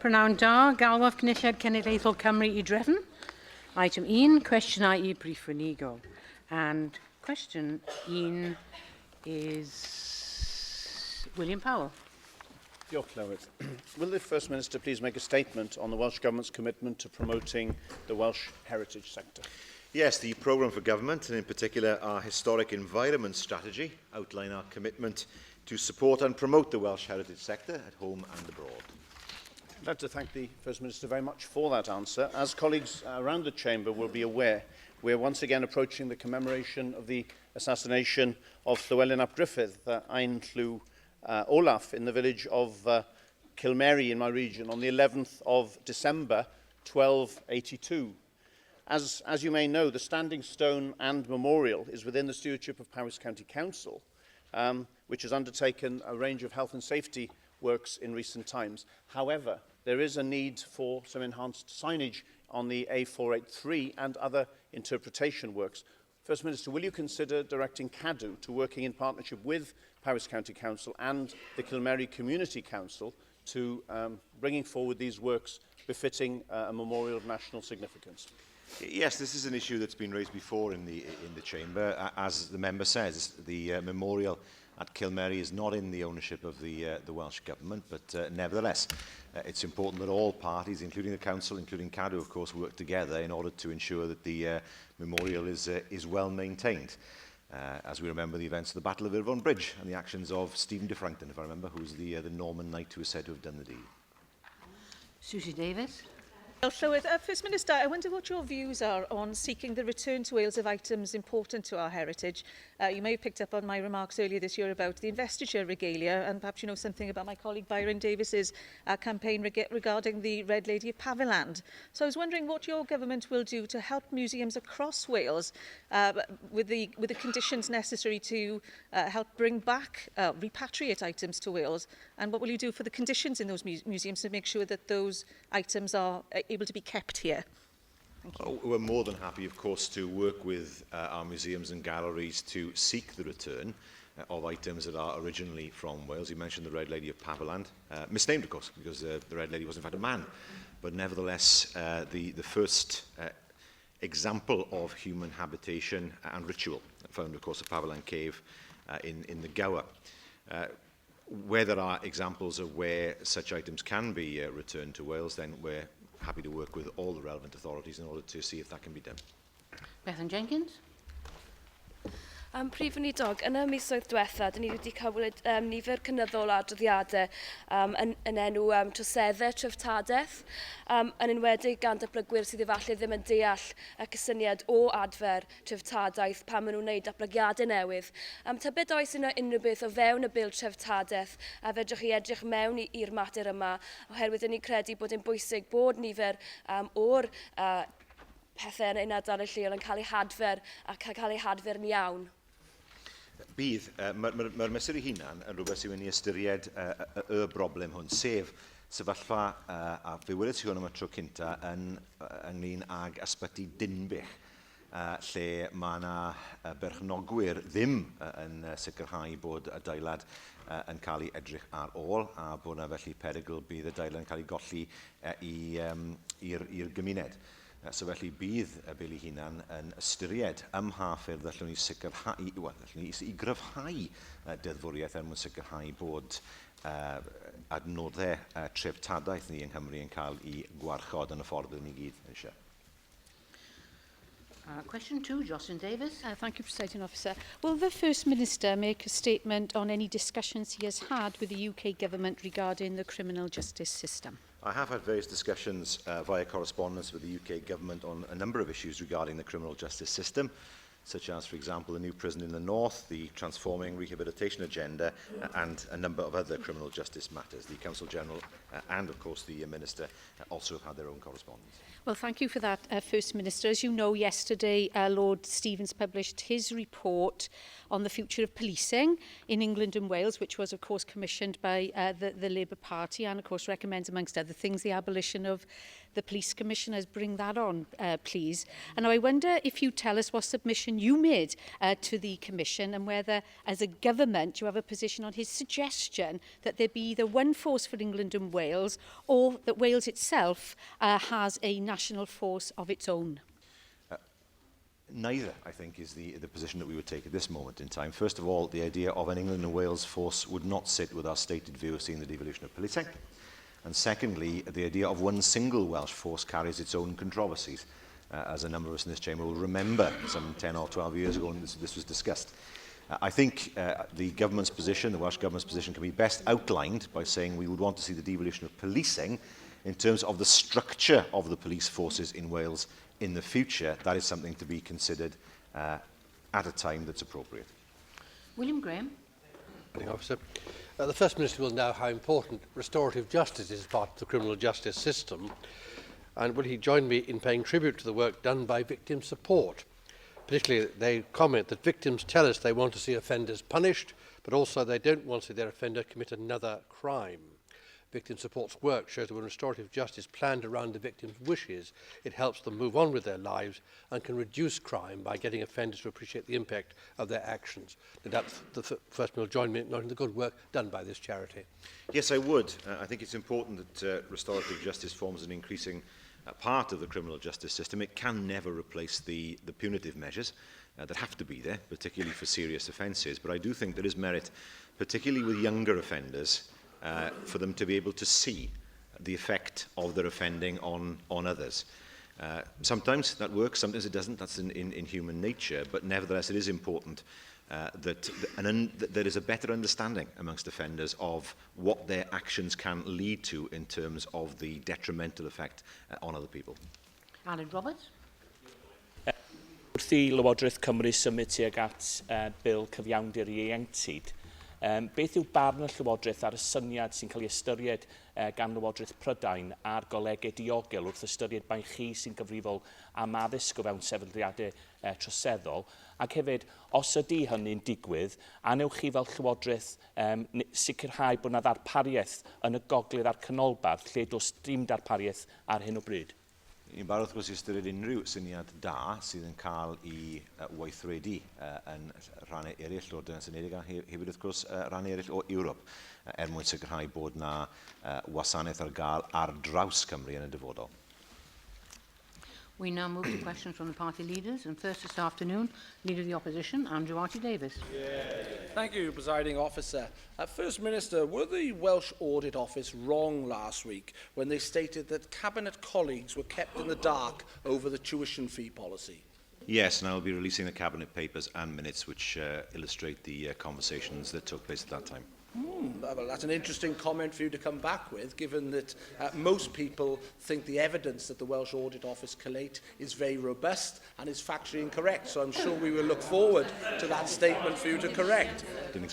Prynawn da, galwaf Cynulliad Cenedlaethol Cymru I drefn. Item 1, cwestiynau I Prif Weinidog. And question 1 is William Powell. Diolch, Llywydd. Will the First Minister please make a statement on the Welsh Government's commitment to promoting the Welsh heritage sector? Yes, the programme for government, and in particular our historic environment strategy, outline our commitment to support and promote the Welsh heritage sector at home and abroad. I'd like to thank the First Minister very much for that answer. As colleagues around the Chamber will be aware, we are once again approaching the commemoration of the assassination of Llywelyn ap Gruffydd, Ein Llw Olaf, in the village of Kilmary in my region on the 11th of December 1282. As you may know, the standing stone and memorial is within the stewardship of Powys County Council, which has undertaken a range of health and safety works in recent times. However, there is a need for some enhanced signage on the A483 and other interpretation works. First Minister, will you consider directing CADW to working in partnership with Powys County Council and the Kilmary Community Council to bringing forward these works befitting a memorial of national significance? Yes, this is an issue that's been raised before in the Chamber. As the member says, the memorial at Kilmary is not in the ownership of the Welsh Government, but nevertheless, it's important that all parties, including the Council, including CADW, of course, work together in order to ensure that the memorial is well maintained. As we remember the events of the Battle of Irvine Bridge and the actions of Stephen de Frankton, if I remember, who was the Norman knight who was said to have done the deed. Susie Davis. Well, First Minister, I wonder what your views are on seeking the return to Wales of items important to our heritage. You may have picked up on my remarks earlier this year about the investiture regalia, and perhaps you know something about my colleague Byron Davis's campaign regarding the Red Lady of Paviland. So I was wondering what your government will do to help museums across Wales with the conditions necessary to help bring back, repatriate items to Wales, and what will you do for the conditions in those museums to make sure that those items are able to be kept here? Thank you. We're more than happy, of course, to work with our museums and galleries to seek the return of items that are originally from Wales. You mentioned the Red Lady of Paviland, misnamed, of course, because the Red Lady was in fact a man. But nevertheless, the first example of human habitation and ritual found, of course, at Paviland Cave in the Gower. Where there are examples of where such items can be returned to Wales, then we're happy to work with all the relevant authorities in order to see if that can be done. Bethan Jenkins. Prif Weinidog, yn y misoedd diwetha, dyn ni wedi cywlyd nifer cynyddol o adroddiadau yn enw troseddau treftadaeth, yn enwedig gan datblygwyr sydd efallai ddim yn deall y cysyniad o adfer treftadaeth pan maen nhw'n gwneud datblygiadau newydd. Tybed oes yna unrhyw beth o fewn y bil treftadaeth a fedrwch chi edrych mewn i'r mater yma, oherwydd ni'n credu bod yn bwysig bod nifer o'r pethau yn ardal y lleol yn cael eu hadfer ac cael eu hadfer'n iawn. Bydd, mae'r mesur ei hunan yn rhywbeth sy'n mynd i ystyried y broblem hwn, sef sefyllfa a fe welais i hwn am y tro cynta ynglyn ag ysbyty Dinbych, lle mae yna berchnogwyr ddim yn sicrhau bod y adeilad yn cael ei edrych ar ôl, a bod yna felly perygl bydd y adeilad yn cael ei golli i'r gymuned. So felly bydd y bil ei hunan yn ystyried ym mha ffyrdd allwn ni sicrhau, allwn ni i gryfhau deddfwriaeth mwyn sicrhau bod adnoddau treftadaeth ni yng Nghymru yn cael ei gwarchod yn y ffordd byddwn ni gyd eisiau. Question 2, Jocelyn Davis. Thank you, Presiding Officer. Will the First Minister make a statement on any discussions he has had with the UK Government regarding the criminal justice system? I have had various discussions via correspondence with the UK Government on a number of issues regarding the criminal justice system, such as, for example, the new prison in the north, the transforming rehabilitation agenda, and a number of other criminal justice matters. The Counsel General and, of course, the Minister also have had their own correspondence. Well, thank you for that, First Minister. As you know, yesterday Lord Stevens published his report on the future of policing in England and Wales, which was, of course, commissioned by the Labour Party and, of course, recommends, amongst other things, the abolition of the police commissioners. Bring that on, please. And now I wonder if you tell us what submission submission you made to the Commission, and whether, as a government, you have a position on his suggestion that there be either one force for England and Wales, or that Wales itself has a national force of its own. Neither, I think, is the position that we would take at this moment in time. First of all, the idea of an England and Wales force would not sit with our stated view of seeing the devolution of policing. And secondly, the idea of one single Welsh force carries its own controversies. As a number of us in this chamber will remember, some 10 or 12 years ago when this was discussed. I think the government's position, the Welsh Government's position, can be best outlined by saying we would want to see the devolution of policing in terms of the structure of the police forces in Wales in the future. That is something to be considered at a time that's appropriate. William Graham. Officer. The First Minister will know how important restorative justice is as part of the criminal justice system, and will he join me in paying tribute to the work done by victim support? Particularly, they comment that victims tell us they want to see offenders punished, but also they don't want to see their offender commit another crime. Victim support's work shows that when restorative justice planned around the victim's wishes, it helps them move on with their lives and can reduce crime by getting offenders to appreciate the impact of their actions. The First Minister will join me in noting the good work done by this charity. Yes, I would. I think it's important that restorative justice forms an increasing part of the criminal justice system. It can never replace the punitive measures that have to be there, particularly for serious offences. But I do think there is merit, particularly with younger offenders, for them to be able to see the effect of their offending on others. Sometimes that works, sometimes it doesn't. That's in human nature. But nevertheless, it is important that there is a better understanding amongst offenders of what their actions can lead to in terms of the detrimental effect on other people. Alan Roberts. Wrth i Lywodraeth Cymru symud tuag at bil cyfiawnder i ieuenctid, beth yw barn y Llywodraeth ar y syniad sy'n cael ei ystyried gan Lywodraeth Prydain a'r golegau diogel wrth ystyried mae chi sy'n gyfrifol am addysg o fewn sefydliadau troseddol, ac hefyd, os ydy hynny'n digwydd, anewch chi fel Llywodraeth sicrhau bod yna ddarpariaeth yn y gogledd a'r canolbarth lle does dim darpariaeth ar hyn o bryd? Ni'n barod wrth gwrs i ystyried unrhyw syniad da sydd yn cael ei weithredu yn rhannau eraill o'r Deyrnas Unedig a hefyd wrth gwrs rhannau eraill o Ewrop mwyn sicrhau bod yna wasanaeth ar gael ar draws Cymru yn y dyfodol. We now move to questions from the party leaders, and first this afternoon, Leader of the Opposition, Andrew Archie-Davis. Thank you, Presiding Officer. First Minister, were the Welsh Audit Office wrong last week when they stated that Cabinet colleagues were kept in the dark over the tuition fee policy? Yes, and I will be releasing the Cabinet papers and minutes which illustrate the conversations that took place at that time. Well, that's an interesting comment for you to come back with, given that most people think the evidence that the Welsh Audit Office collate is very robust and is factually incorrect. So I'm sure we will look forward to that statement for you to correct.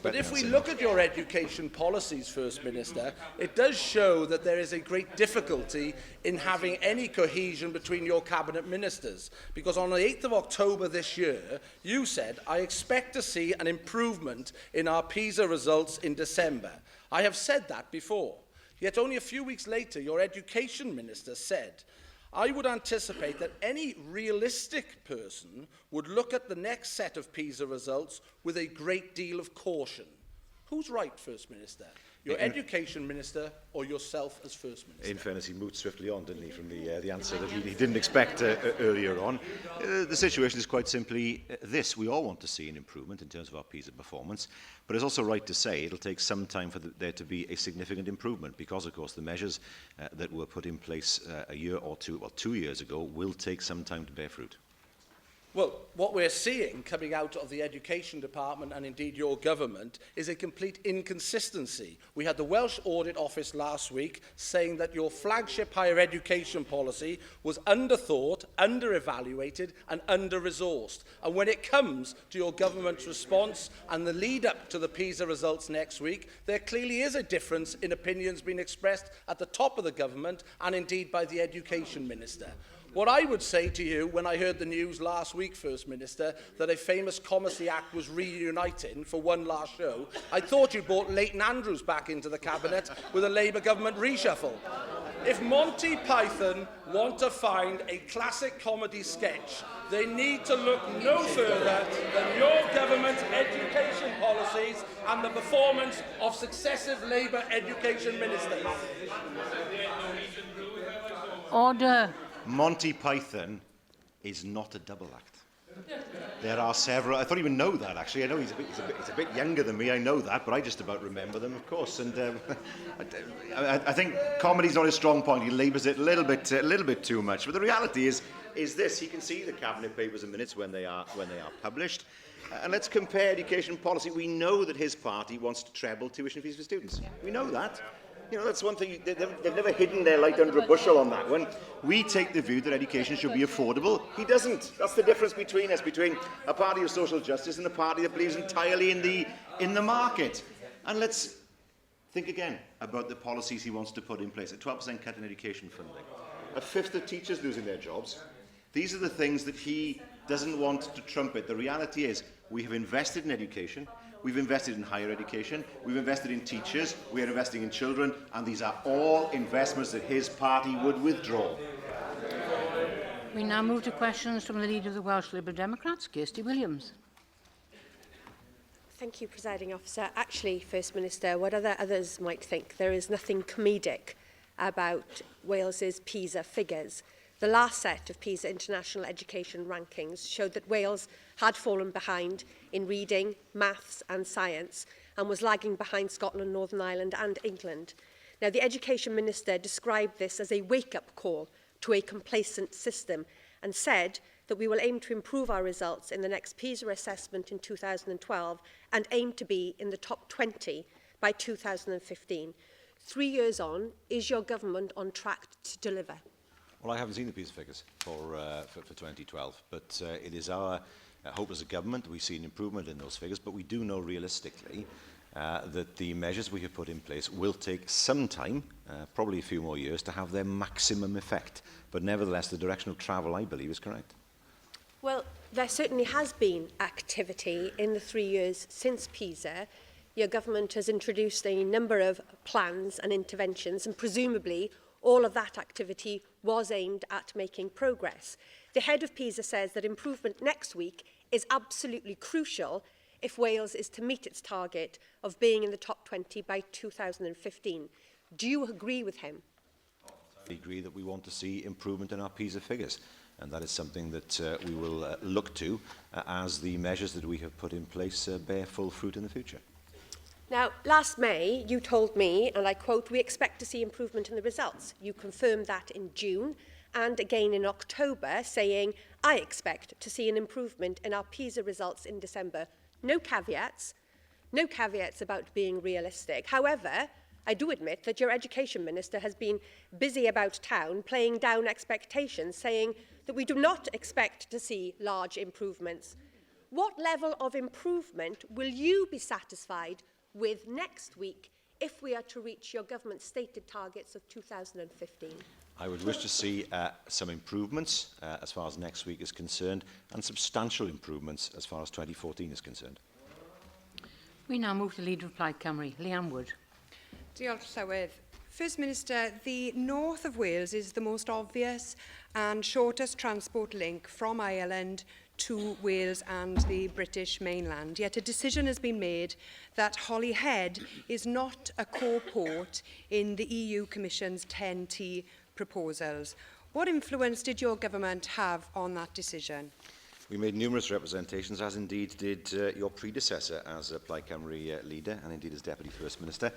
But if we look at your education policies, First Minister, it does show that there is a great difficulty in having any cohesion between your Cabinet Ministers. Because on the 8th of October this year, you said, I expect to see an improvement in our PISA results in December. I have said that before. Yet only a few weeks later, your Education Minister said, I would anticipate that any realistic person would look at the next set of PISA results with a great deal of caution. Who's right, First Minister? Your Education Minister or yourself as First Minister? In fairness, he moved swiftly on, didn't he, from the answer that he didn't expect earlier on. The situation is quite simply this. We all want to see an improvement in terms of our PISA performance, but it's also right to say it'll take some time for there to be a significant improvement because, of course, the measures that were put in place a year or two, well, 2 years ago, will take some time to bear fruit. Well, what we're seeing coming out of the Education Department and indeed your government is a complete inconsistency. We had the Welsh Audit Office last week saying that your flagship higher education policy was underthought, under-evaluated and under-resourced. And when it comes to your government's response and the lead-up to the PISA results next week, there clearly is a difference in opinions being expressed at the top of the government and indeed by the Education Minister. What I would say to you when I heard the news last week, First Minister, that a famous Commissary Act was reuniting for one last show, I thought you brought Leighton Andrews back into the Cabinet with a Labour government reshuffle. If Monty Python want to find a classic comedy sketch, they need to look no further than your government's education policies and the performance of successive Labour education ministers. Order. Monty Python is not a double act. There are several. I don't even know that, actually. I know he's a bit younger than me, I know that, but I just about remember them, of course. And I think comedy's not his strong point. He labours it a little bit too much. But the reality is this. He can see the Cabinet Papers and Minutes when they are published. And let's compare education policy. We know that his party wants to treble tuition fees for students. We know that. You know, that's one thing. They've never hidden their light under a bushel on that one. We take the view that education should be affordable. He doesn't. That's the difference between us, between a party of social justice and a party that believes entirely in the market. And let's think again about the policies he wants to put in place. A 12% cut in education funding. A fifth of teachers losing their jobs. These are the things that he doesn't want to trumpet. The reality is we have invested in education. We've invested in higher education, we've invested in teachers, we are investing in children, and these are all investments that his party would withdraw. We now move to questions from the Leader of the Welsh Liberal Democrats, Kirsty Williams. Thank you, Presiding Officer. Actually, First Minister, what others might think, there is nothing comedic about Wales's PISA figures. The last set of PISA International Education Rankings showed that Wales had fallen behind in reading, maths and science and was lagging behind Scotland, Northern Ireland and England. Now, the Education Minister described this as a wake-up call to a complacent system and said that we will aim to improve our results in the next PISA assessment in 2012 and aim to be in the top 20 by 2015. 3 years on, is your government on track to deliver? Well, I haven't seen the PISA figures for 2012, but it is our hope as a government that we see an improvement in those figures, but we do know realistically that the measures we have put in place will take some time, probably a few more years, to have their maximum effect. But nevertheless, the direction of travel, I believe, is correct. Well, there certainly has been activity in the 3 years since PISA. Your government has introduced a number of plans and interventions, and presumably all of that activity was aimed at making progress. The head of PISA says that improvement next week is absolutely crucial if Wales is to meet its target of being in the top 20 by 2015. Do you agree with him? I agree that we want to see improvement in our PISA figures, and that is something that we will look to as the measures that we have put in place bear full fruit in the future. Now, last May, you told me, and I quote, "We expect to see improvement in the results." You confirmed that in June and again in October, saying, "I expect to see an improvement in our PISA results in December." No caveats about being realistic. However, I do admit that your Education Minister has been busy about town playing down expectations, saying that we do not expect to see large improvements. What level of improvement will you be satisfied with next week if we are to reach your government's stated targets of 2015? I would wish to see some improvements as far as next week is concerned, and substantial improvements as far as 2014 is concerned. We now move to Leader of Plaid Cymru, Leanne Wood. Diolch Llywydd. First Minister, the north of Wales is the most obvious and shortest transport link from Ireland to Wales and the British mainland. Yet a decision has been made that Holyhead is not a core port in the EU Commission's 10T proposals. What influence did your government have on that decision? We made numerous representations, as indeed did your predecessor as a Plaid Cymru leader, and indeed as Deputy First Minister,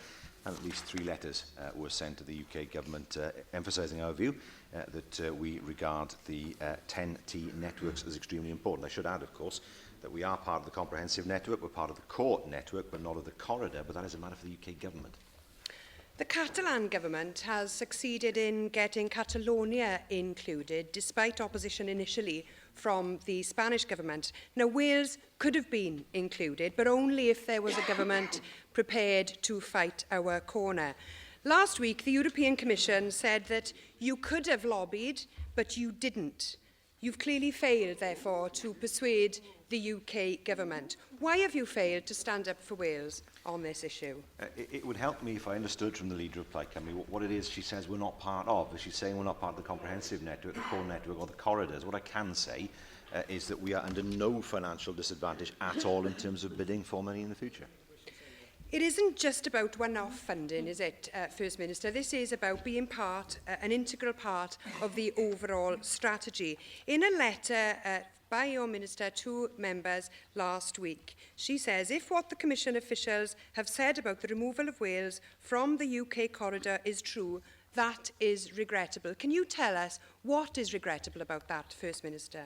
and at least 3 letters were sent to the UK government emphasising our view that we regard the 10T networks as extremely important. I should add, of course, that we are part of the comprehensive network, we're part of the core network, but not of the corridor, but that is a matter for the UK government. The Catalan government has succeeded in getting Catalonia included, despite opposition initially from the Spanish government. Now, Wales could have been included, but only if there was a government prepared to fight our corner. Last week, the European Commission said that you could have lobbied, but you didn't. You've clearly failed, therefore, to persuade the UK government. Why have you failed to stand up for Wales? on this issue? It would help me if I understood from the Leader of Plaid Cymru what it is she says we're not part of. Is she saying we're not part of the comprehensive network, the core network, or the corridors? What I can say is that we are under no financial disadvantage at all in terms of bidding for money in the future. It isn't just about one-off funding, is it, First Minister? This is about being an integral part of the overall strategy. In a letter by your Minister to members last week, she says, if what the Commission officials have said about the removal of Wales from the UK corridor is true, that is regrettable. Can you tell us what is regrettable about that, First Minister?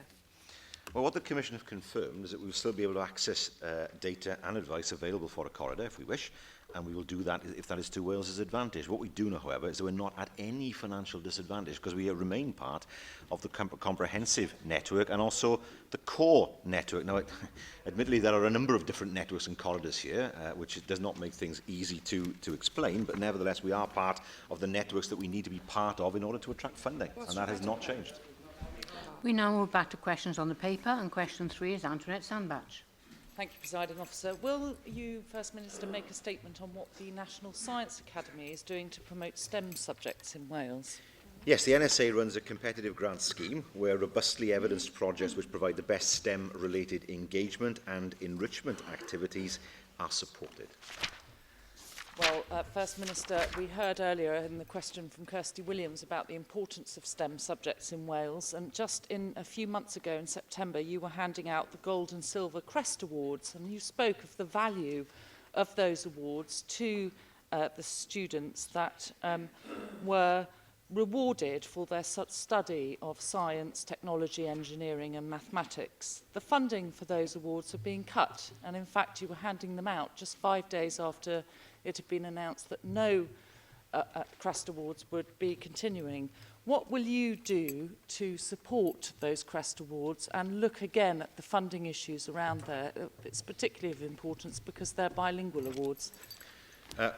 Well, what the Commission have confirmed is that we will still be able to access data and advice available for a corridor if we wish, and we will do that if that is to Wales's advantage. What we do know, however, is that we're not at any financial disadvantage because we remain part of the comprehensive network and also the core network. Now, admittedly, there are a number of different networks and corridors here, which does not make things easy to explain, but nevertheless, we are part of the networks that we need to be part of in order to attract funding, and that has not changed. We now move back to questions on the paper, and question 3 is Antoinette Sandbach. Thank you, Presiding Officer. Will you, First Minister, make a statement on what the National Science Academy is doing to promote STEM subjects in Wales? Yes, the NSA runs a competitive grant scheme where robustly evidenced projects which provide the best STEM-related engagement and enrichment activities are supported. Well, First Minister, we heard earlier in the question from Kirsty Williams about the importance of STEM subjects in Wales, and just a few months ago in September you were handing out the Gold and Silver Crest Awards, and you spoke of the value of those awards to the students that were rewarded for their study of science, technology, engineering and mathematics. The funding for those awards are being cut, and in fact you were handing them out just 5 days after it had been announced that no Crest Awards would be continuing. What will you do to support those Crest Awards and look again at the funding issues around there? It's particularly of importance because they're bilingual awards.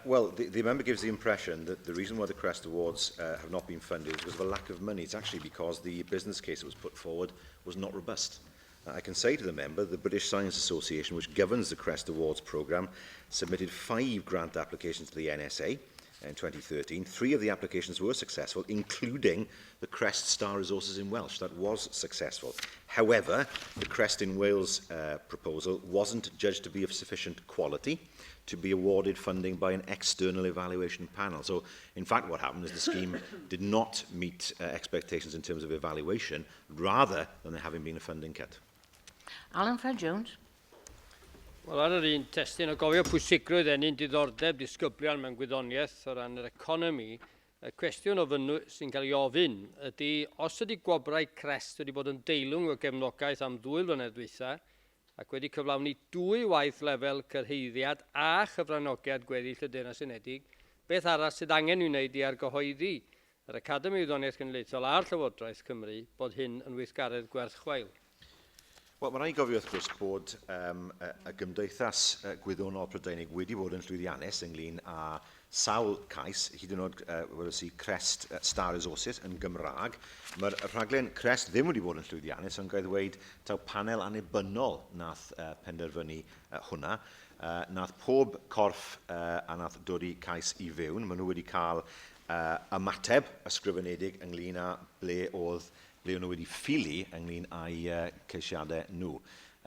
Well, the member gives the impression that the reason why the Crest Awards have not been funded is because of a lack of money. It's actually because the business case that was put forward was not robust. I can say to the member, the British Science Association, which governs the Crest Awards programme, submitted 5 grant applications to the NSA in 2013. 3 of the applications were successful, including the Crest Star Resources in Welsh. That was successful. However, the Crest in Wales proposal wasn't judged to be of sufficient quality to be awarded funding by an external evaluation panel. So, in fact, what happened is the scheme did not meet expectations in terms of evaluation, rather than there having been a funding cut. Alan Fred-Jones. Wel, ar yr un testyn o gofio pwysigrwydd enni'n diddordeb disgyblion mewn gwyddoniaeth o ran yr economi, y cwestiwn o fyny sy'n cael ei ofyn ydy os ydy gwobrau Crest wedi bod yn deilwng o gefnogaeth am 2 flynedd dwytha ac wedi cyflawni 2 waith lefel cyrheiddiad a chyfranogiad gweddill y Deyrnas Unedig, beth arall sydd angen i'w wneud i argyhoeddi yr Academi Wyddoniaeth Genedlaethol a'r Llywodraeth Cymru bod hyn yn weithgaredd gwerth chwael? Wel, mae'n rhaid gofio wrth gwrs bod y gymdeithas gwyddonol Prydeinig wedi bod yn llwyddiannus ynglyn â sawl cais, hyd yn oed welais i Crest Star Resources yn Gymraeg. Mae'r rhaglen Crest ddim wedi bod yn llwyddiannus, ond gael ddweud taw panel annibynnol nath penderfynu hwnna. Nath pob corff a nath dod i cais i fewn. Maen nhw wedi cael ymateb ysgrifenedig ynglyn â ble o'n nhw wedi ffili ynglyn â'i ceisiadau nhw.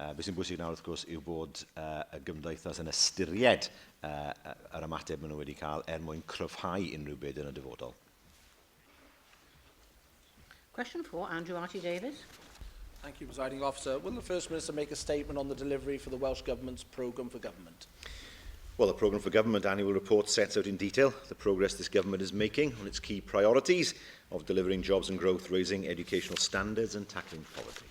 Beth sy'n bwysig nawr wrth gwrs yw bod y gymdeithas yn ystyried yr ymateb maen nhw wedi cael mwyn cryfhau unrhyw beth yn y dyfodol. Question 4, Andrew Arty-Davies. Thank you, Presiding Officer. Will the First Minister make a statement on the delivery for the Welsh Government's programme for government? Well, the Programme for Government annual report sets out in detail the progress this government is making on its key priorities of delivering jobs and growth, raising educational standards and tackling poverty.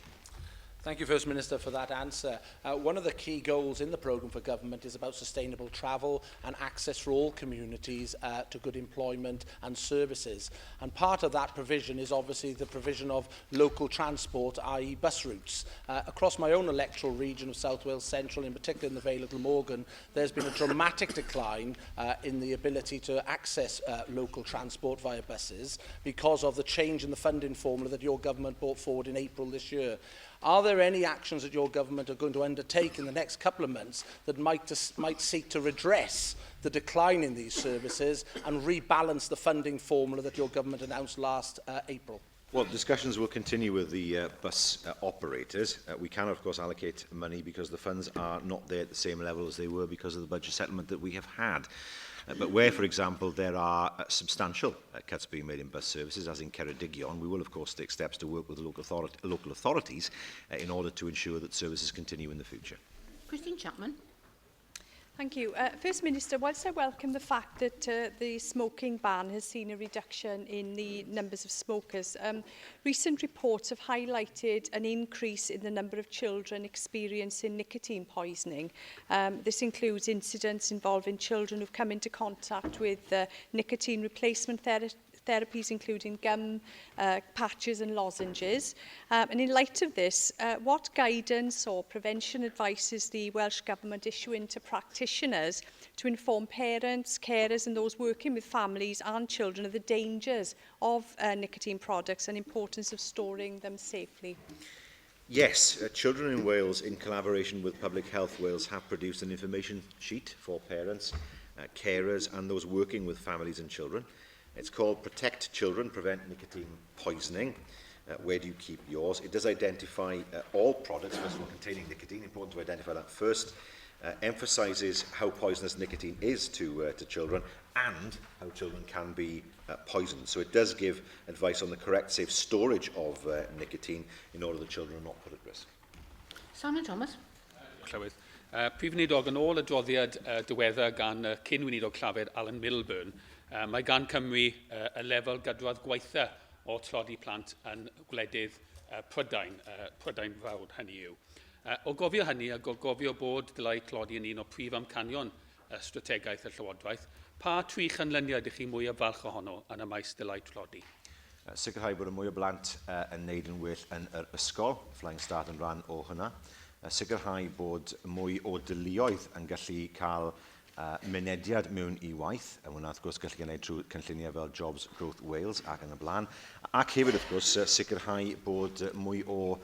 Thank you, First Minister, for that answer. One of the key goals in the programme for government is about sustainable travel and access for all communities to good employment and services. And part of that provision is obviously the provision of local transport, i.e. bus routes. Across my own electoral region of South Wales Central, in particular in the Vale of Glamorgan, there's been a dramatic decline in the ability to access local transport via buses because of the change in the funding formula that your government brought forward in April this year. Are there there any actions that your government are going to undertake in the next couple of months that might seek to redress the decline in these services and rebalance the funding formula that your government announced last April? Well, discussions will continue with the bus operators. We can, of course, allocate money because the funds are not there at the same level as they were because of the budget settlement that we have had. But where, for example, there are substantial cuts being made in bus services, as in Ceredigion, we will, of course, take steps to work with the local authorities in order to ensure that services continue in the future. Christine Chapman. Thank you. First Minister, whilst I welcome the fact that the smoking ban has seen a reduction in the numbers of smokers, recent reports have highlighted an increase in the number of children experiencing nicotine poisoning. This includes incidents involving children who've come into contact with nicotine replacement therapies, including gum, patches and lozenges. And in light of this, what guidance or prevention advice is the Welsh Government issuing to practitioners to inform parents, carers and those working with families and children of the dangers of nicotine products and importance of storing them safely? Yes, children in Wales, in collaboration with Public Health Wales, have produced an information sheet for parents, carers and those working with families and children. It's called Protect Children, Prevent Nicotine Poisoning. Where do you keep yours? It does identify all products, first of all, containing nicotine. Important to identify that first. Emphasises how poisonous nicotine is to children and how children can be poisoned. So it does give advice on the correct, safe storage of nicotine in order that children are not put at risk. Simon Thomas. Llywydd. Prif Weinidog yn ôl adroddiad diweddar gan cyn Weinidog Llafur Alan Milburn, mae gan Cymru y lefel gydrodd gweitha o tlodi plant yn gwledydd Prydain fawr hynny yw. O gofio hynny a gofio bod dylai tlodi yn un o prif amcanion strategaeth y Llywodraeth, pa tri chanlyniad ych chi mwy o falch ohono yn y maes dylai tlodi? Sicrhau bod y mwy o blant yn neud yn well yn yr ysgol, Flying Start yn rhan o hynna. Sicrhau bod mwy o deuluoedd yn gallu cael mynediad mewn I waith, a hwnna wrth gwrs gallu gwneud trwy cynlluniau fel Jobs Growth Wales ac yn y blaen. Ac hefyd wrth gwrs sicrhau bod mwy o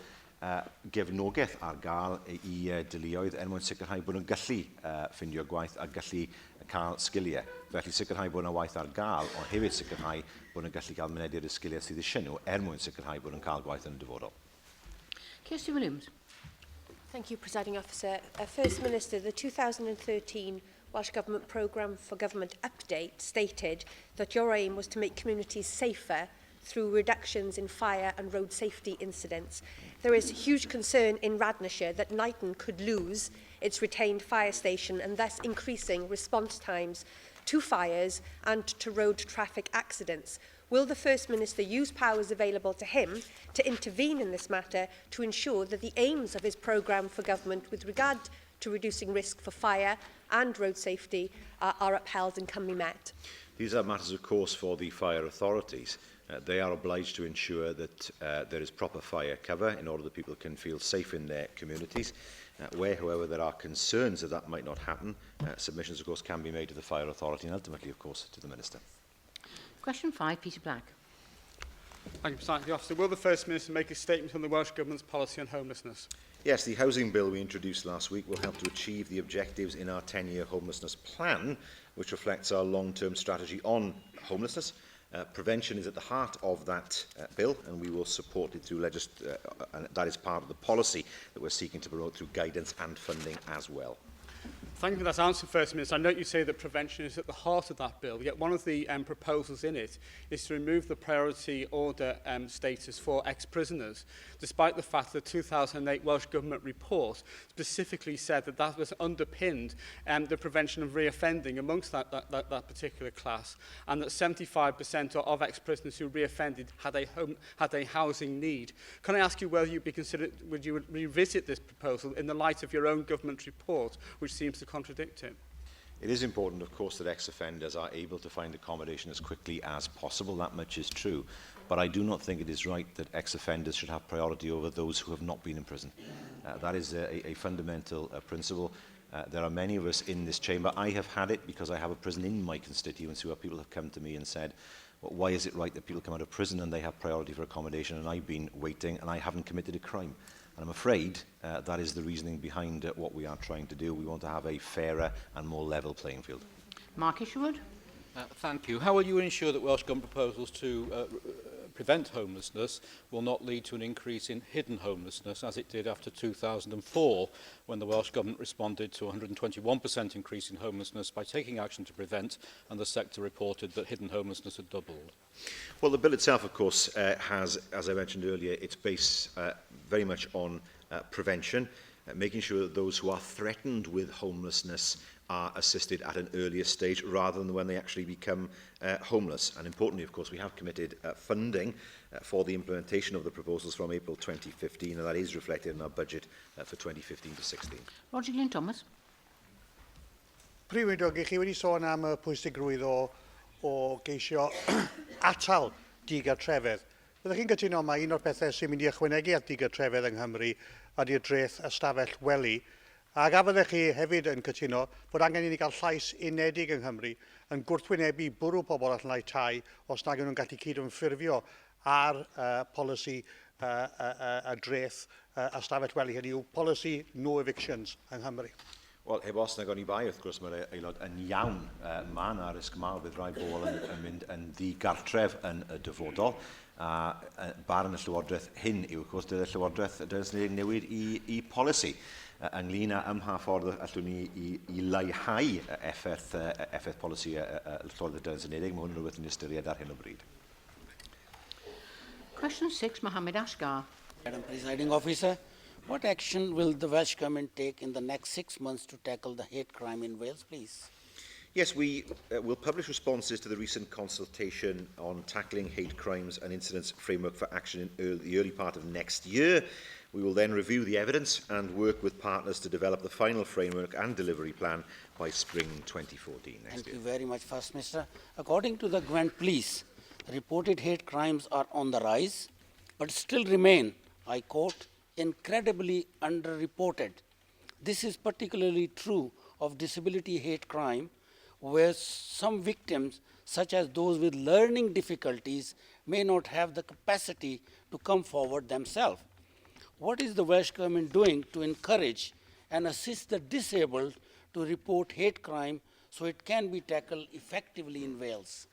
gefnogaeth ar gael I deuluoedd mwyn sicrhau bod nhw'n gallu ffindio gwaith a gallu cael sgiliau. Felly sicrhau bod yna waith ar gael, ond hefyd sicrhau bod nhw'n gallu cael mynediad y sgiliau sydd eisiau nhw mwyn sicrhau bod nhw'n cael gwaith yn dyfodol. Kirsty Williams. Thank you, Presiding Officer. First Minister, the 2013 Welsh Government Programme for Government Update stated that your aim was to make communities safer through reductions in fire and road safety incidents. There is huge concern in Radnorshire that Knighton could lose its retained fire station and thus increasing response times to fires and to road traffic accidents. Will the First Minister use powers available to him to intervene in this matter to ensure that the aims of his programme for government with regard to reducing risk for fire and road safety are upheld and can be met? These are matters, of course, for the fire authorities. They are obliged to ensure that there is proper fire cover in order that people can feel safe in their communities. Where, however, there are concerns that that might not happen, submissions, of course, can be made to the fire authority and ultimately, of course, to the Minister. Question 5, Peter Black. Thank you, Presiding Officer. Will the First Minister make a statement on the Welsh Government's policy on homelessness? Yes, the housing bill we introduced last week will help to achieve the objectives in our 10-year homelessness plan, which reflects our long-term strategy on homelessness. Prevention is at the heart of that bill, and we will support it through and that is part of the policy that we're seeking to promote through guidance and funding as well. Thank you for that answer, First Minister. I note you say that prevention is at the heart of that bill, yet one of the proposals in it is to remove the priority order status for ex-prisoners, despite the fact that the 2008 Welsh Government report specifically said that that was underpinned the prevention of reoffending amongst that particular class, and that 75% of ex-prisoners who reoffended had a housing need. Can I ask you whether would you revisit this proposal in the light of your own government report, which seems to contradict it? It is important, of course, that ex-offenders are able to find accommodation as quickly as possible. That much is true. But I do not think it is right that ex-offenders should have priority over those who have not been in prison. That is a fundamental principle. There are many of us in this chamber. I have had it because I have a prison in my constituency where people have come to me and said, Why is it right that people come out of prison and they have priority for accommodation and I've been waiting and I haven't committed a crime? And I'm afraid that is the reasoning behind what we are trying to do. We want to have a fairer and more level playing field. Mark Isherwood. Thank you. How will you ensure that Welsh Government proposals to prevent homelessness will not lead to an increase in hidden homelessness, as it did after 2004, when the Welsh Government responded to a 121% increase in homelessness by taking action to prevent, and the sector reported that hidden homelessness had doubled? Well, the bill itself, of course, has, as I mentioned earlier, its base very much on prevention, making sure that those who are threatened with homelessness are assisted at an earlier stage rather than when they actually become homeless. And importantly, of course, we have committed funding for the implementation of the proposals from April 2015, and that is reflected in our budget for 2015 to 16. Roger Glyn Thomas. Prif Weinidog, chi wedi sôn am y pwysigrwydd o geisio atal digartrefedd. Fyddech chi'n gytuno mae un o'r pethau sy'n mynd i ychwanegu at digartrefedd yng Nghymru ydy'r dreth ystafell wely. Ac a fyddech chi hefyd yn cytuno bod angen i ni gael llais unedig yng Nghymru yn gwrthwynebu bwrw pobl allan o'u tai os nag yw'n gallu cydymffurfio ar polisi y dreth ystafell wely. Hynny yw polisi no evictions yng Nghymru. Wel, heb os nag o'n i bai, wrth gwrs, mae'r aelod yn iawn. Mae yna risg mawr bydd rai bobl yn mynd yn ddigartref yn y dyfodol. Bar yn y llywodraeth hyn yw, wrth gwrs, dyna'r llywodraeth dyna'n newid i polisi. Ynglyn â ym mha ffordd allwn ni i leihau effaith polisi y Llywodraeth Daearns Unedig. Mae hwn yn rhywbeth yn ystyried ar hyn o bryd. Question 6, Mohammed Asghar. Madam Presiding Officer, what action will the Welsh Government take in the next 6 months to tackle the hate crime in Wales, please? Yes, we will publish responses to the recent consultation on tackling hate crimes and incidents framework for action in the early part of next year. We will then review the evidence and work with partners to develop the final framework and delivery plan by spring 2014 next year. Thank you very much, First Minister. According to the Gwent Police, reported hate crimes are on the rise, but still remain, I quote, incredibly underreported. This is particularly true of disability hate crime, where some victims, such as those with learning difficulties, may not have the capacity to come forward themselves. What is the Welsh Government doing to encourage and assist the disabled to report hate crime so it can be tackled effectively in Wales?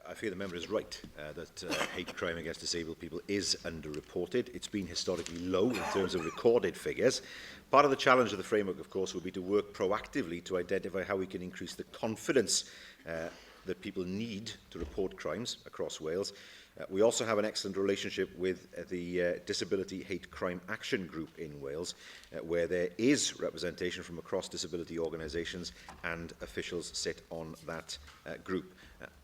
I fear the member is right that hate crime against disabled people is underreported. It's been historically low in terms of recorded figures. Part of the challenge of the framework, of course, will be to work proactively to identify how we can increase the confidence that people need to report crimes across Wales. We also have an excellent relationship with the Disability Hate Crime Action Group in Wales, where there is representation from across disability organisations and officials sit on that group.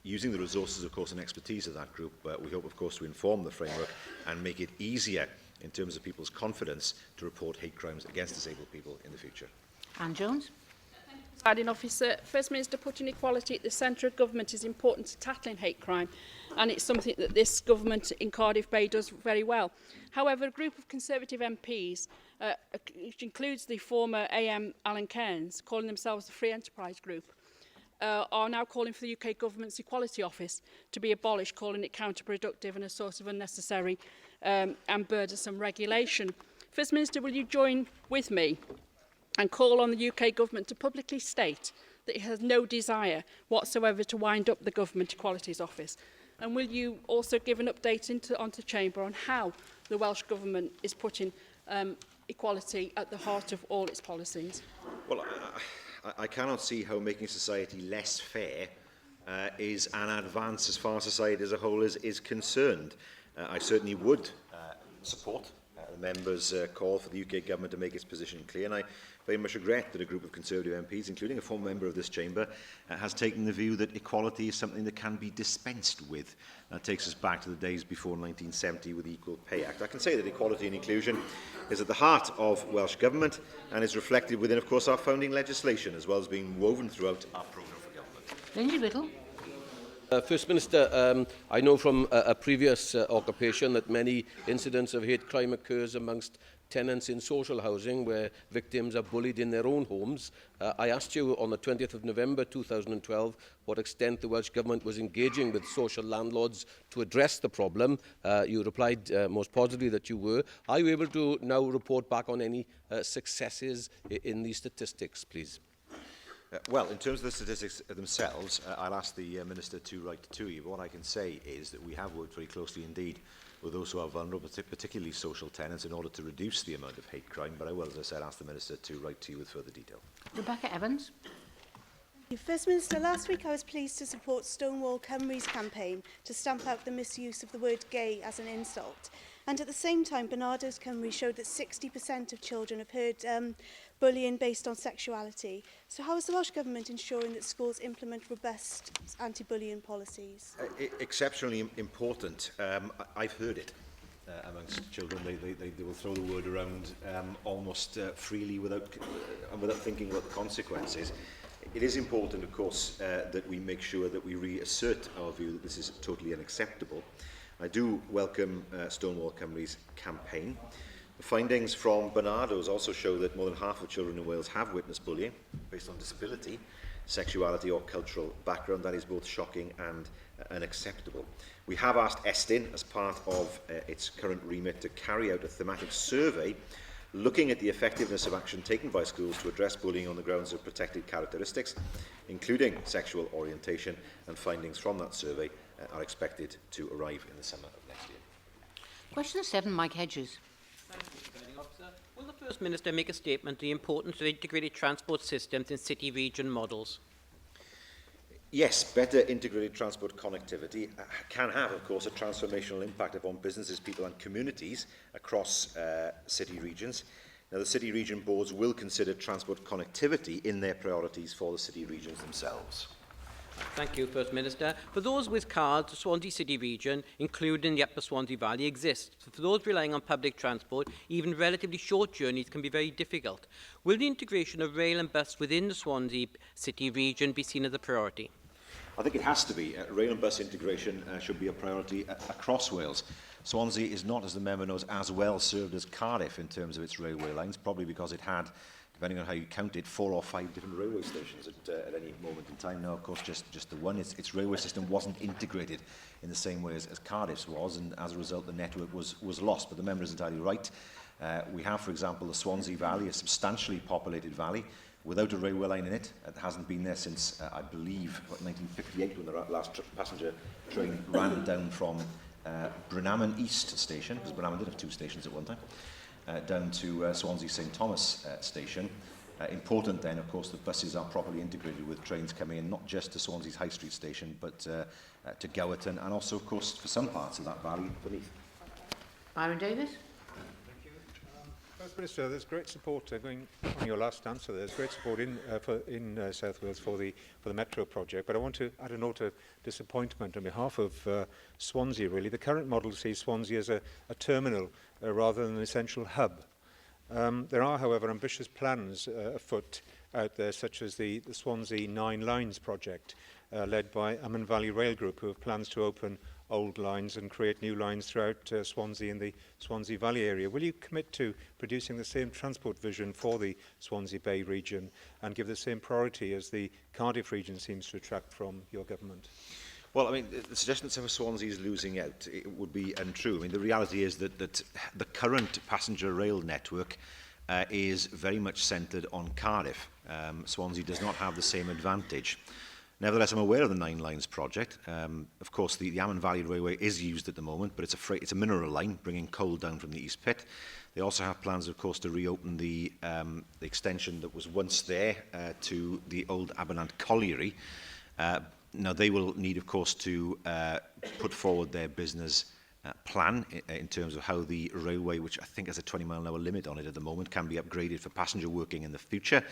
Using the resources, of course, and expertise of that group, we hope, of course, to inform the framework and make it easier in terms of people's confidence to report hate crimes against disabled people in the future. Anne Jones. Presiding Officer, First Minister, putting equality at the centre of government is important to tackling hate crime, and it's something that this government in Cardiff Bay does very well. However, a group of Conservative MPs, which includes the former AM Alan Cairns, calling themselves the Free Enterprise Group, are now calling for the UK Government's Equality Office to be abolished, calling it counterproductive and a source of unnecessary and burdensome regulation. First Minister, will you join with me and call on the UK Government to publicly state that it has no desire whatsoever to wind up the Government Equalities Office? And will you also give an update onto Chamber on how the Welsh Government is putting equality at the heart of all its policies? Well, I cannot see how making society less fair is an advance as far as society as a whole is concerned. I certainly would support the member's call for the UK Government to make its position clear, and I very much regret that a group of Conservative MPs, including a former member of this chamber, has taken the view that equality is something that can be dispensed with. That takes us back to the days before 1970 with the Equal Pay Act. I can say that equality and inclusion is at the heart of Welsh Government and is reflected within, of course, our founding legislation, as well as being woven throughout our programme for government. Lindsay Whittle. First Minister, I know from a previous occupation that many incidents of hate crime occurs amongst tenants in social housing where victims are bullied in their own homes. I asked you on the 20th of November 2012 what extent the Welsh Government was engaging with social landlords to address the problem. You replied most positively that you were. Are you able to now report back on any successes in these statistics, please? Well, in terms of the statistics themselves, I'll ask the Minister to write to you. But what I can say is that we have worked very closely indeed with those who are vulnerable, particularly social tenants, in order to reduce the amount of hate crime. But I will, as I said, ask the Minister to write to you with further detail. Rebecca Evans. First Minister, last week I was pleased to support Stonewall Cymru's campaign to stamp out the misuse of the word gay as an insult. And at the same time, Bernardo's Cymru showed that 60% of children have heard bullying based on sexuality. So how is the Welsh Government ensuring that schools implement robust anti-bullying policies? Exceptionally important. I've heard it amongst children. They will throw the word around almost freely without thinking about the consequences. It is important, of course, that we make sure that we reassert our view that this is totally unacceptable. I do welcome Stonewall Cymru's campaign. The findings from Bernardo's also show that more than half of children in Wales have witnessed bullying based on disability, sexuality or cultural background. That is both shocking and unacceptable. We have asked Estyn, as part of its current remit, to carry out a thematic survey looking at the effectiveness of action taken by schools to address bullying on the grounds of protected characteristics, including sexual orientation, and findings from that survey are expected to arrive in the summer of next year. Question 7, Mike Hedges. Thank you, Presiding Officer. Will the First Minister make a statement on the importance of integrated transport systems in city-region models? Yes, better integrated transport connectivity can have, of course, a transformational impact upon businesses, people and communities across city regions. Now, the city region boards will consider transport connectivity in their priorities for the city regions themselves. Thank you, First Minister. For those with cars, the Swansea City region, including the Upper Swansea Valley, exists. For those relying on public transport, even relatively short journeys can be very difficult. Will the integration of rail and bus within the Swansea City region be seen as a priority? I think it has to be. Rail and bus integration should be a priority across Wales. Swansea is not, as the member knows, as well served as Cardiff in terms of its railway lines, probably because it had, depending on how you count it, 4 or 5 different railway stations at any moment in time. Now, of course, just the one. Its railway system wasn't integrated in the same way as Cardiff's was, and as a result, the network was lost. But the member is entirely right. We have, for example, the Swansea Valley, a substantially populated valley, without a railway line in it. It hasn't been there since, I believe, 1958, when the last passenger train ran down from Brynaman East Station, because Brynaman did have 2 stations at one time, down to Swansea St Thomas Station. Important then, of course, that buses are properly integrated with trains coming in, not just to Swansea's High Street Station, but to Gowerton, and also, of course, for some parts of that valley beneath. Byron Davis. First Minister, there's great support, going on your last answer, there's great support in South Wales for the Metro project, but I want to add a note of disappointment on behalf of Swansea, really. The current model sees Swansea as a terminal rather than an essential hub. There are, however, ambitious plans afoot out there, such as the Swansea 9 Lines project, led by Amman Valley Rail Group, who have plans to open old lines and create new lines throughout Swansea and the Swansea Valley area. Will you commit to producing the same transport vision for the Swansea Bay region and give the same priority as the Cardiff region seems to attract from your government? Well, I mean, the suggestion that Swansea is losing out, it would be untrue. I mean, the reality is that the current passenger rail network is very much centred on Cardiff. Swansea does not have the same advantage. Nevertheless, I'm aware of the 9 Lines project. Of course, the Amman Valley Railway is used at the moment, but it's a mineral line bringing coal down from the East Pit. They also have plans, of course, to reopen the extension that was once there to the old Abernant Colliery. Now, they will need, of course, to put forward their business plan in terms of how the railway, which I think has a 20-mile-an-hour limit on it at the moment, can be upgraded for passenger working in the future.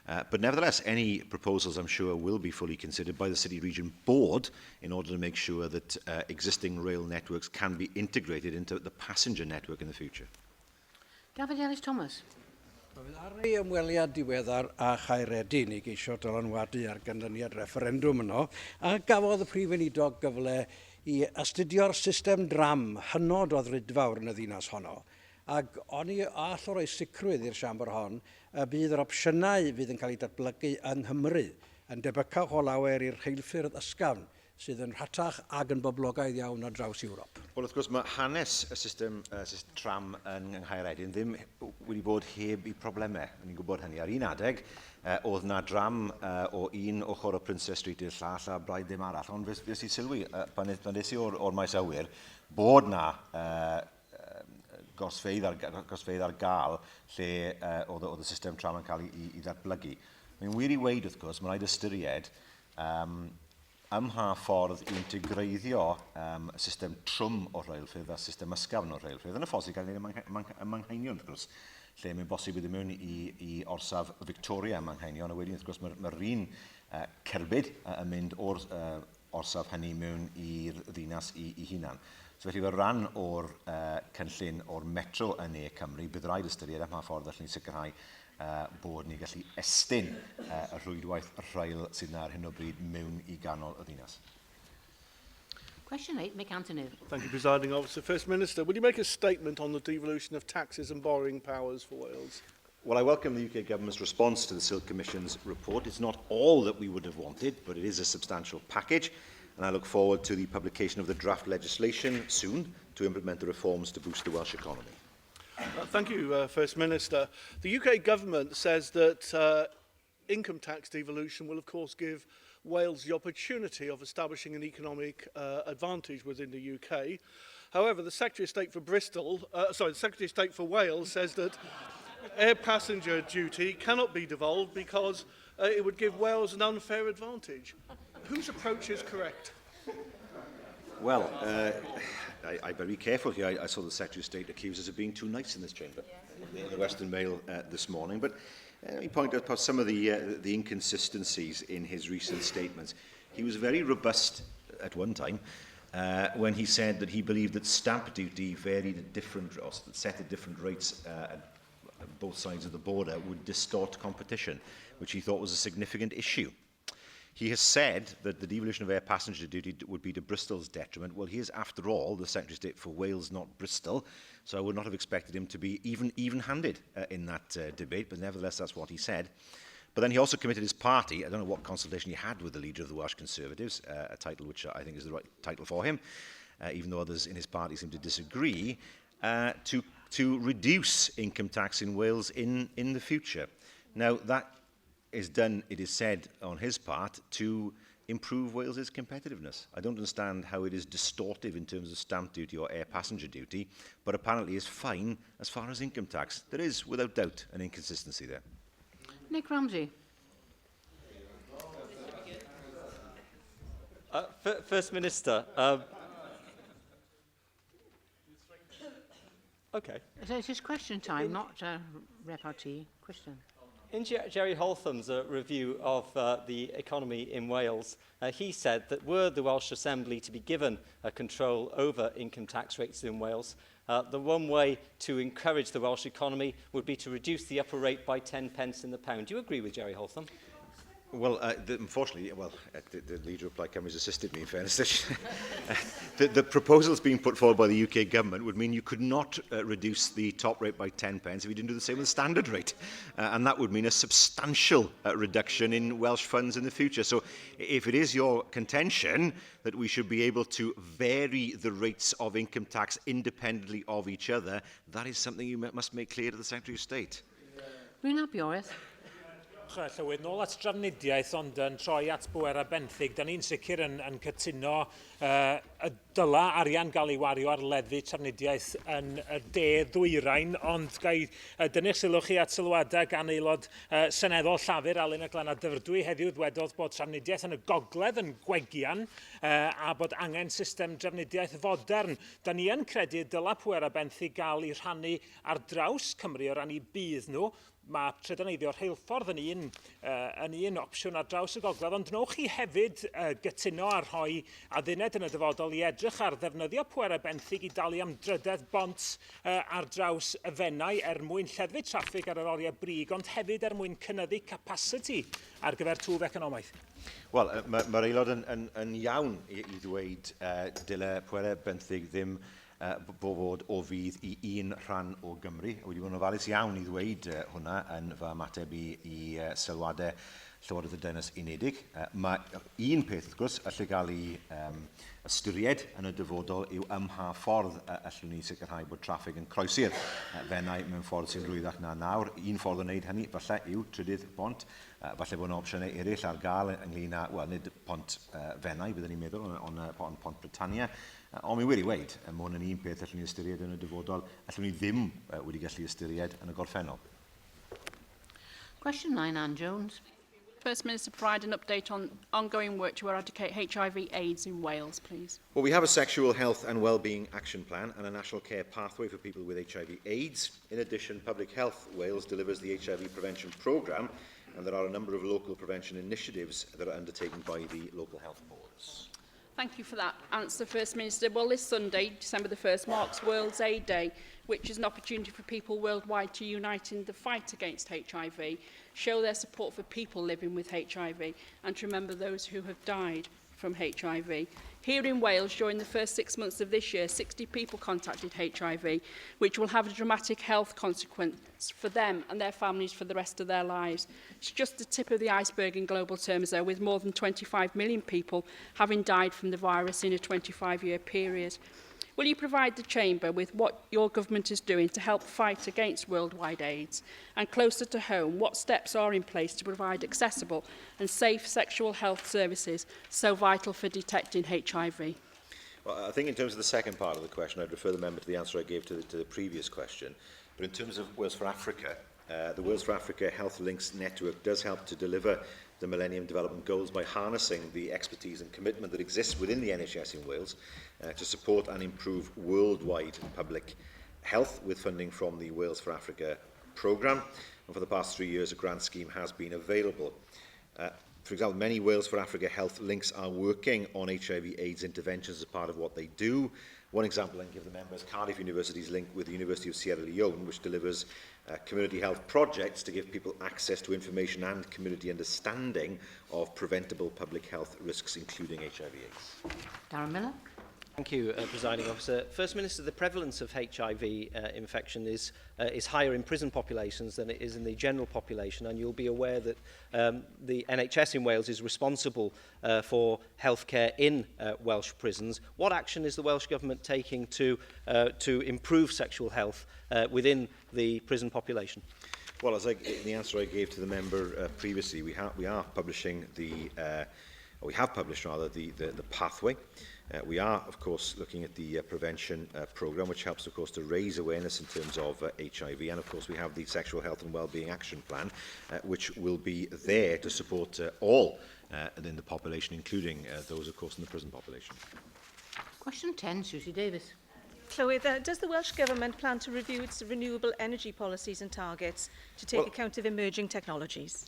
But nevertheless, any proposals, I'm sure, will be fully considered by the City Region Board in order to make sure that existing rail networks can be integrated into the passenger network in the future. David Ellis-Thomas. Ar ei ymweliad diweddar a Chairedin i geisio dylanwadu ar ganlyniad referendwm yno, a gafodd y Prif Weinidog gyfle i astudio'r system dram hynod o ddrydfawr yn y ddinas honno. Ac oni all o roi sicrwydd i'r siambr hon y bydd yr opsiynau fydd yn cael ei datblygu yng Nghymru yn debycach o lawer i'r rheilffyrdd ysgafn sydd yn rhatach ac yn boblogaidd iawn ar draws Ewrop. Wel, wrth gwrs, mae hanes y system tram yn Nghaeredin ddim wedi bod heb i problemau. Ni'n gwybod hynny. Ar un adeg, oedd na dram o un ochr o Princess Street i'r llall a braidd ddim arall. Ond fes i sylwi, pan nes i o'r maes awyr, bod na gosfeidd ar gael lle oedd y system tram yn cael ei ddatblygu. Mae'n wir i weid, wrth gwrs, mae'n rhaid ystyried ymha ffordd i integreiddio y system trwm o rheilffyrdd a system ysgafn o rheilffyrdd. Yn y ffordd sy'n cael ei wneud ym Mancheinion, wrth gwrs, lle mae'n bosib iddyn mewn i orsaf Victoria ym Mancheinion, a wedyn, wrth gwrs, mae'r un cerbyd yn mynd o'r orsaf hynny mewn i'r ddinas i hunan. So felly, fel rhan o'r cynllun o'r metro yn Ne Cymru, bydd rhaid ystyried ymha ffordd allan ni sicrhau bod ni'n gallu estyn y rhwydwaith rhail sydd yna ar hyn o bryd mewn i ganol y ddinas. Question 8, Mick Anthony. Thank you, Presiding Officer. First Minister, will you make a statement on the devolution of taxes and borrowing powers for Wales? Well, I welcome the UK Government's response to the Silk Commission's report. It's not all that we would have wanted, but it is a substantial package, and I look forward to the publication of the draft legislation soon to implement the reforms to boost the Welsh economy. Thank you, First Minister. The UK Government says that income tax devolution will, of course, give Wales the opportunity of establishing an economic advantage within the UK. However, the Secretary of State for the Secretary of State for Wales says that air passenger duty cannot be devolved because it would give Wales an unfair advantage. Whose approach is correct? Well, I better be careful here. I saw the Secretary of State accuse us of being too nice in this chamber in the Western Mail this morning. But let me point out some of the inconsistencies in his recent statements. He was very robust at one time when he said that he believed that stamp duty varied at different, or set at different rates at both sides of the border would distort competition, which he thought was a significant issue. He has said that the devolution of air passenger duty would be to Bristol's detriment. Well, he is, after all, the Secretary of State for Wales, not Bristol, so I would not have expected him to be even-handed in that debate, but nevertheless, that's what he said. But then he also committed his party, I don't know what consultation he had with the leader of the Welsh Conservatives, a title which I think is the right title for him, even though others in his party seem to disagree, to reduce income tax in Wales in the future. Now, that is done, it is said, on his part, to improve Wales's competitiveness. I don't understand how it is distortive in terms of stamp duty or air passenger duty, but apparently is fine as far as income tax. There is, without doubt, an inconsistency there. Nick Ramsey. First Minister, okay. So it's just question time, not repartee. Question. In Jerry Holtham's review of the economy in Wales, he said that were the Welsh Assembly to be given control over income tax rates in Wales, the one way to encourage the Welsh economy would be to reduce the upper rate by 10 pence in the pound. Do you agree with Jerry Holtham? Well, unfortunately, the Leader of Plaid Cymru has assisted me, in fairness. The proposals being put forward by the UK government would mean you could not reduce the top rate by 10 pence if you didn't do the same with the standard rate. And that would mean a substantial reduction in Welsh funds in the future. So if it is your contention that we should be able to vary the rates of income tax independently of each other, that is something you must make clear to the Secretary of State. Rwy'n Bioeth. Llywydd nôl at drafnidiaeth, ond yn troi at bwera benthyg. Da ni'n sicr yn cytuno y dyla arian gael ei wario ar leddu trafnidiaeth yn y de ddwyrain, ond gai dynnu'ch sylw chi at sylwadau gan aelod Seneddol Llafur Alun y Glan a dyfrdwy heddiw ddwedodd bod trafnidiaeth yn y gogledd yn gwegian a bod angen system drafnidiaeth fodern. Da ni yn credu dyla pwera benthyg gael ei rhannu ar draws Cymru o ran i bydd nhw. mae trydaneiddio rheilffordd yn un opsiwn ar draws y gogledd, ond wnewch chi hefyd gytuno a rhoi adduned yn y dyfodol i edrych ar ddefnyddio pwerau benthyg i dalu am drydedd bont ar draws y fennau mwyn lleddfu traffig ar yr oriau brig, ond hefyd mwyn cynyddu capacity ar gyfer twf economaidd. Wel, mae'r aelod yn iawn i ddweud dyle pwerau benthyg ddim bod o fydd i un rhan o Gymru. Wedi bod yn ofalus iawn i ddweud hwnna yn fy ymateb i sylwadau Llywodraeth y Deyrnas Unedig. Mae un peth, wrth gwrs, allai gael ei ystyried yn y dyfodol yw ymha ffordd allwn ni sicrhau bod traffig yn croesi'r fennau mewn ffordd sy'n rwyddach na nawr. Un ffordd o wneud hynny, falle, yw trydydd bont. Falle bod yna opsiynau eraill ar gael ynglyn â, wel, nid pont fennau, byddwn ni'n meddwl, ond pont Britannia. Ond mi wedi weid, mae hwn yn un peth allwn ni ystyried yn y dyfodol, allwn ni ddim wedi gallu ystyried yn y gorffennol. Question 9, Anne Jones. First Minister, provide an update on ongoing work to eradicate HIV/AIDS in Wales, please. Well, we have a sexual health and wellbeing action plan and a national care pathway for people with HIV/AIDS. In addition, Public Health Wales delivers the HIV prevention programme, and there are a number of local prevention initiatives that are undertaken by the local health boards. Thank you for that answer, First Minister. Well, this Sunday, December the 1st, marks World AIDS Day, which is an opportunity for people worldwide to unite in the fight against HIV, show their support for people living with HIV, and to remember those who have died from HIV. Here in Wales, during the first 6 months of this year, 60 people contacted HIV, which will have a dramatic health consequence for them and their families for the rest of their lives. It's just the tip of the iceberg in global terms, though, with more than 25 million people having died from the virus in a 25-year period. Will you provide the Chamber with what your government is doing to help fight against worldwide AIDS? And closer to home, what steps are in place to provide accessible and safe sexual health services so vital for detecting HIV? Well, I think in terms of the second part of the question, I'd refer the member to the answer I gave to the previous question. But in terms of Wales for Africa, the Wales for Africa Health Links Network does help to deliver the Millennium Development Goals by harnessing the expertise and commitment that exists within the NHS in Wales to support and improve worldwide public health with funding from the Wales for Africa programme. And for the past 3 years, a grant scheme has been available. For example, many Wales for Africa Health Links are working on HIV/AIDS interventions as part of what they do. One example I can give the members, Cardiff University's link with the University of Sierra Leone, which delivers community health projects to give people access to information and community understanding of preventable public health risks, including HIV/AIDS. Darren Miller. Thank you, Presiding Officer. First Minister, the prevalence of HIV infection is higher in prison populations than it is in the general population, and you'll be aware that the NHS in Wales is responsible for healthcare in Welsh prisons. What action is the Welsh Government taking to improve sexual health within the prison population? Well, as in the answer I gave to the member previously, we are publishing we have published rather the pathway. We are, of course, looking at the prevention programme, which helps, of course, to raise awareness in terms of HIV. And, of course, we have the Sexual Health and Wellbeing Action Plan, which will be there to support all in the population, including those, of course, in the prison population. Question 10, Susie Davis. Llywydd, does the Welsh Government plan to review its renewable energy policies and targets to take account of emerging technologies?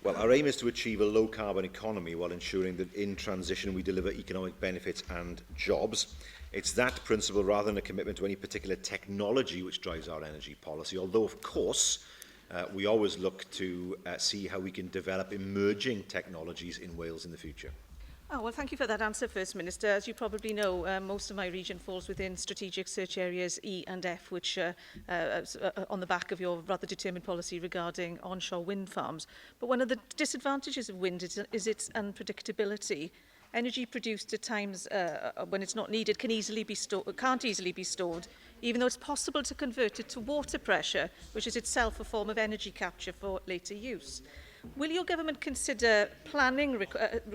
Well, our aim is to achieve a low-carbon economy while ensuring that in transition we deliver economic benefits and jobs. It's that principle rather than a commitment to any particular technology which drives our energy policy, although, of course, we always look to see how we can develop emerging technologies in Wales in the future. Oh, well, thank you for that answer, First Minister. As you probably know, most of my region falls within strategic search areas E and F, which on the back of your rather determined policy regarding onshore wind farms. But one of the disadvantages of wind is its unpredictability. Energy produced at times when it's not needed can't easily be stored, even though it's possible to convert it to water pressure, which is itself a form of energy capture for later use. Will your government consider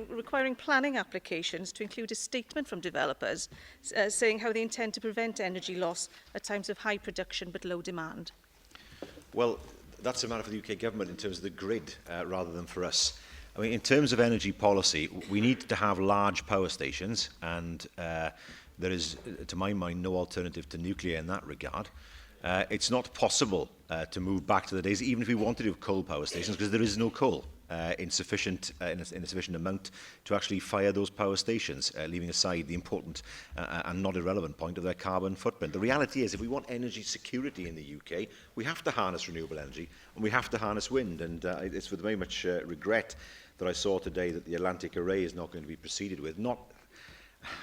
requiring planning applications to include a statement from developers saying how they intend to prevent energy loss at times of high production but low demand? Well, that's a matter for the UK government in terms of the grid rather than for us. I mean, in terms of energy policy, we need to have large power stations, and there is, to my mind, no alternative to nuclear in that regard. It's not possible to move back to the days, even if we wanted to have coal power stations, because there is no coal in a sufficient amount to actually fire those power stations, leaving aside the important and not irrelevant point of their carbon footprint. The reality is, if we want energy security in the UK, we have to harness renewable energy, and we have to harness wind. And it's with very much regret that I saw today that the Atlantic Array is not going to be proceeded with, not,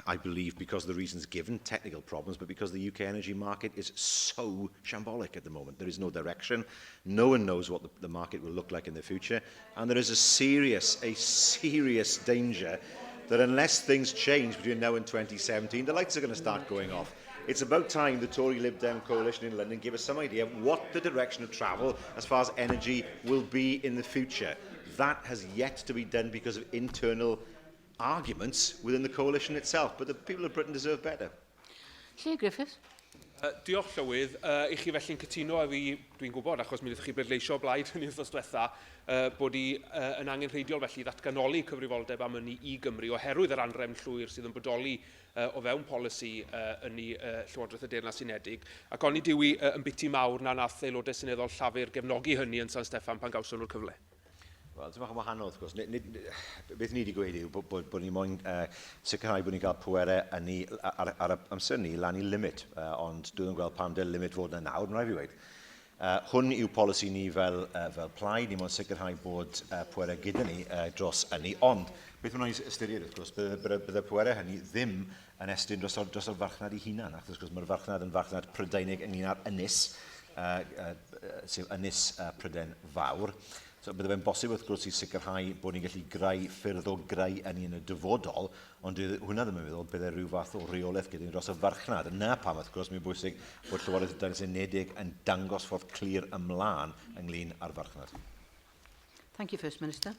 I believe, because of the reasons given, technical problems, but because the UK energy market is so shambolic at the moment. There is no direction. No one knows what the market will look like in the future. And there is a serious danger that unless things change between now and 2017, the lights are going to start going off. It's about time the Tory Lib Dem coalition in London give us some idea of what the direction of travel as far as energy will be in the future. That has yet to be done because of internal arguments within the coalition itself, but the people of Britain deserve better. Lle Griffiths. Diolch Llywydd. I chi felly'n cytuno a fi, dwi'n gwybod, achos mi ddech chi bleidleisio blaid yn wythnos diwetha, bod i yn angenrheidiol felly ddatganoli cyfrifoldeb am ynni i Gymru oherwydd yr anrefn llwyr sydd yn bodoli o fewn polisi yn ei Llywodraeth y Deyrnas Unedig. Ac oni diwi yn biti mawr na nath aelodau seneddol llafur gefnogi hynny yn San Steffan pan gawson nhw'r cyfle. Wel, dyma chi'n wahanol, wrth gwrs. Beth ni wedi gweud yw bod ni moyn sicrhau bod ni'n cael pwerau ar amser ni lan i limit, ond dwi'n gweld pam dyl limit fod yna nawr, yn rhaid fi weid. Hwn yw polisi ni fel plaid, ni moyn sicrhau bod pwerau gyda ni dros ynni, ond beth wna'n ystyried, wrth gwrs, bydde pwerau hynny ddim yn estyn dros o'r farchnad ei hunan, achos wrth gwrs mae'r farchnad yn farchnad Prydeinig ynglyn â'r ynys, sef ynys Prydain Fawr. So, bydde fe'n bosib wrth gwrs i sicrhau bod ni'n gallu greu ffyrdd o greu ynni yn y dyfodol, ond hwnna ddim yn meddwl bydde rhyw fath o reolaeth gyda ni dros y farchnad. Yna pam wrth gwrs mi'n bwysig bod Llywodraeth y Deyrnas Unedig yn dangos ffordd clir ymlaen ynglyn â'r farchnad. Thank you, First Minister.